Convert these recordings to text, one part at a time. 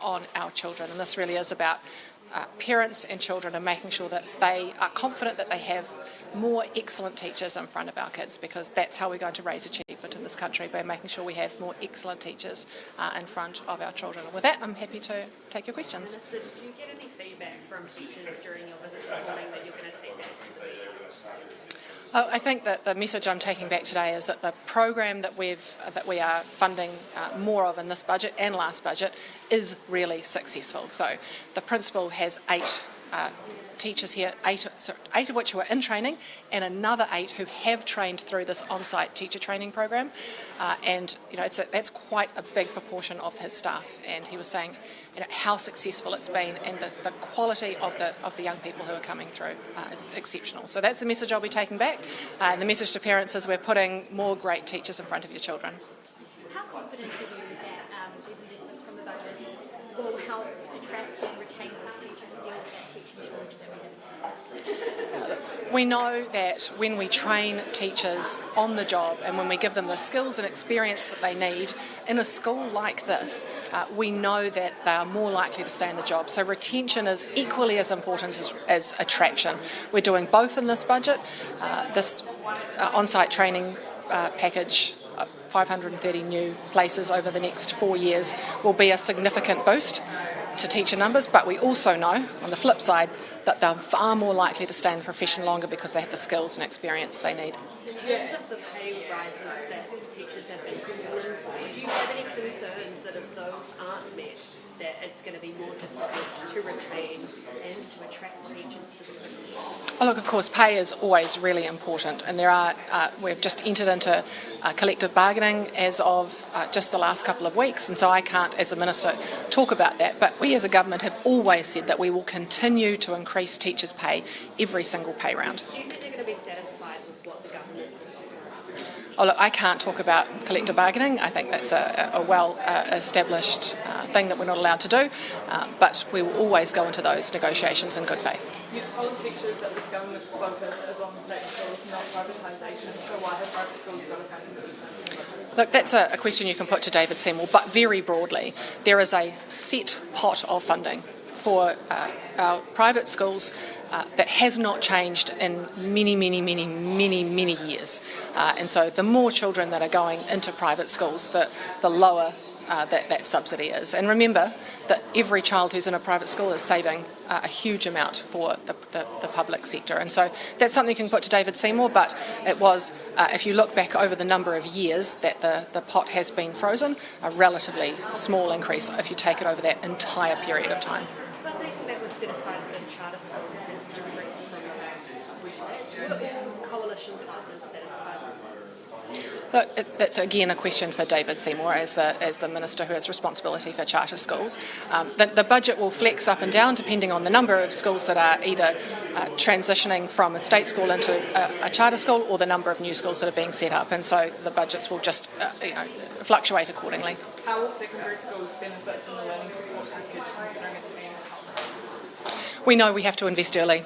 on our children, and this really is about parents and children and making sure that they are confident that they have more excellent teachers in front of our kids, because that's how we're going to raise achievement in this country, by making sure we have more excellent teachers in front of our children. And with that, I'm happy to take your questions. Minister, did you get any feedback from teachers during your visit this morning that you're going to take back to the meeting? I think that the message I'm taking back today is that the program that we are funding more of in this budget and last budget is really successful. So the principal has 8 teachers here, 8 of which who are in training, and another 8 who have trained through this on-site teacher training program. And that's quite a big proportion of his staff. And he was saying, how successful it's been, and the quality of the young people who are coming through is exceptional. So that's the message I'll be taking back. And the message to parents is we're putting more great teachers in front of your children. How confident are you that these investments from the budget will help attract and retain those teachers and deal with that teaching shortage that we have? We know that when we train teachers on the job and when we give them the skills and experience that they need in a school like this, we know that they are more likely to stay in the job. So retention is equally as important as attraction. We're doing both in this budget. This on-site training package, 530 new places over the next 4 years, will be a significant boost to teacher numbers, but we also know, on the flip side, that they're far more likely to stay in the profession longer because they have the skills and experience they need. In terms of the pay rises that teachers have been calling for, do you have any concerns that if those aren't met, that it's going to be more difficult to retain and to attract teachers to the profession? Oh, look, of course, pay is always really important, and we've just entered into collective bargaining as of just the last couple of weeks, and so I can't, as a minister, talk about that. But we as a government have always said that we will continue to increase teachers' pay every single pay round. Do you think they're going to be satisfied with what the government is offering? Oh, look, I can't talk about collective bargaining. I think that's a well-established thing that we're not allowed to do, but we will always go into those negotiations in good faith. You told teachers that this government's focus is on state schools, not privatisation, so why have private schools got to pay for this? Look, that's a question you can put to David Seymour, but very broadly, there is a set pot of funding for our private schools that has not changed in many years. And so the more children that are going into private schools, the lower that subsidy is. And remember that every child who's in a private school is saving a huge amount for the public sector. And so that's something you can put to David Seymour, but it was, if you look back over the number of years that the pot has been frozen, a relatively small increase if you take it over that entire period of time. Something that was set aside for the charter schools has decreased from the coalition partners satisfied with this? Look, that's again a question for David Seymour as the minister who has responsibility for charter schools. The budget will flex up and down depending on the number of schools that are either transitioning from a state school into a charter school, or the number of new schools that are being set up, and so the budgets will just fluctuate accordingly. How will secondary schools benefit from the learning support package, considering it's being held? We know we have to invest early.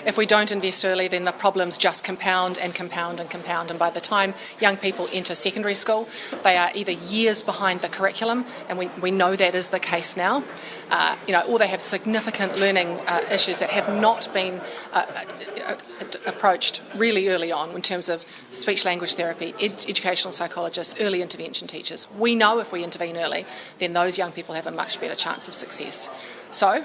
If we don't invest early, then the problems just compound and compound and compound, and by the time young people enter secondary school, they are either years behind the curriculum, and we know that is the case now, or they have significant learning issues that have not been approached really early on in terms of speech-language therapy, educational psychologists, early intervention teachers. We know if we intervene early, then those young people have a much better chance of success. So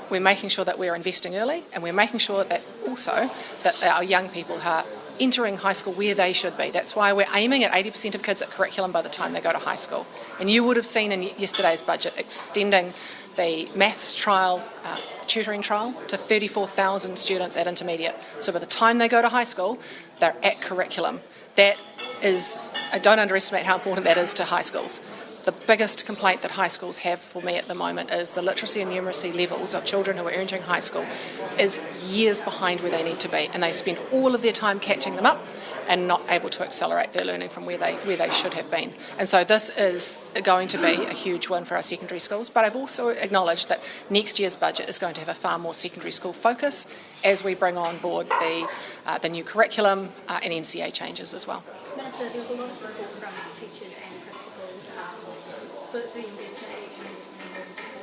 we're making sure that we're investing early, and we're making sure that also that our young people are entering high school where they should be. That's why we're aiming at 80% of kids at curriculum by the time they go to high school. And you would have seen in yesterday's budget extending the maths trial, tutoring trial, to 34,000 students at intermediate. So by the time they go to high school, they're at curriculum. That is, I don't underestimate how important that is to high schools. The biggest complaint that high schools have for me at the moment is the literacy and numeracy levels of children who are entering high school is years behind where they need to be, and they spend all of their time catching them up and not able to accelerate their learning from where they should have been. And so this is going to be a huge win for our secondary schools, but I've also acknowledged that next year's budget is going to have a far more secondary school focus as we bring on board the new curriculum and NCA changes as well. Minister, there was a lot of support from teachers and principals for the investment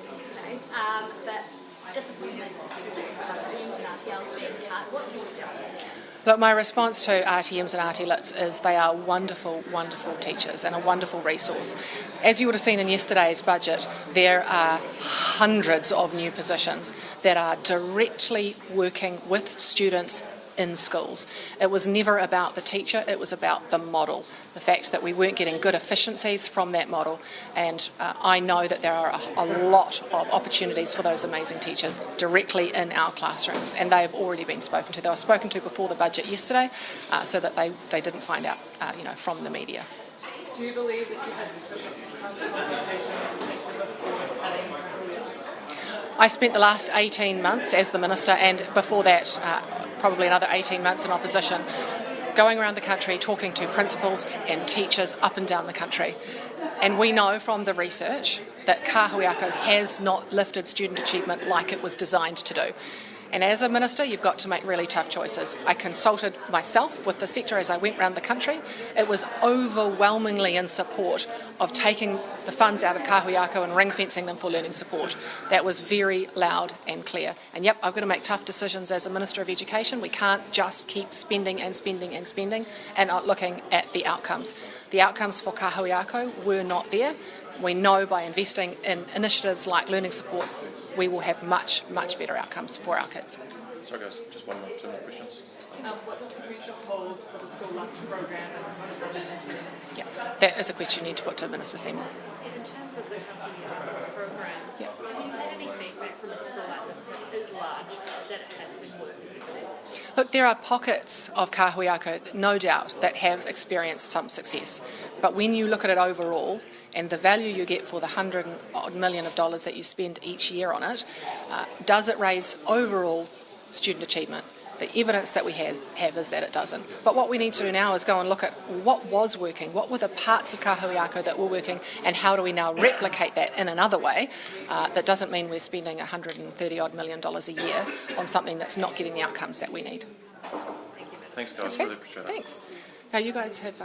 in but disappointment RTMs and RTLs being cut. What's your response? Look, my response to RTMs and RTLITs is they are wonderful, wonderful teachers and a wonderful resource. As you would have seen in yesterday's budget, there are hundreds of new positions that are directly working with students in schools. It was never about the teacher, it was about the model. The fact that we weren't getting good efficiencies from that model, and I know that there are a lot of opportunities for those amazing teachers directly in our classrooms, and they have already been spoken to. They were spoken to before the budget yesterday, so that they didn't find out from the media. Do you believe that you had sufficient consultation with the sector before cutting Kahui? I spent the last 18 months as the Minister, and before that probably another 18 months in opposition, going around the country talking to principals and teachers up and down the country. And we know from the research that Kahui Ako has not lifted student achievement like it was designed to do. And as a minister, you've got to make really tough choices. I consulted myself with the sector as I went around the country. It was overwhelmingly in support of taking the funds out of Kahui Ako and ring-fencing them for learning support. That was very loud and clear. And yep, I've got to make tough decisions as a Minister of Education. We can't just keep spending and spending and spending and not looking at the outcomes. The outcomes for Kahui Ako were not there. We know by investing in initiatives like learning support, we will have much, much better outcomes for our kids. Sorry guys, just two more questions. What does the future hold for the school lunch program and the school lunch? Yeah, that is a question you need to put to Minister Seymour. In terms of the Kahui Ako program, Yeah. have you had any feedback from a school like this that is large, that it has been working? Look, there are pockets of Kahui Ako, no doubt, that have experienced some success. But when you look at it overall, and the value you get for the $100 million that you spend each year on it, does it raise overall student achievement? The evidence that we have is that it doesn't. But what we need to do now is go and look at what was working, what were the parts of Kahui Ako that were working, and how do we now replicate that in another way that doesn't mean we're spending $130 million a year on something that's not getting the outcomes that we need. Thanks guys, Okay, really appreciate it. thanks. Now you guys have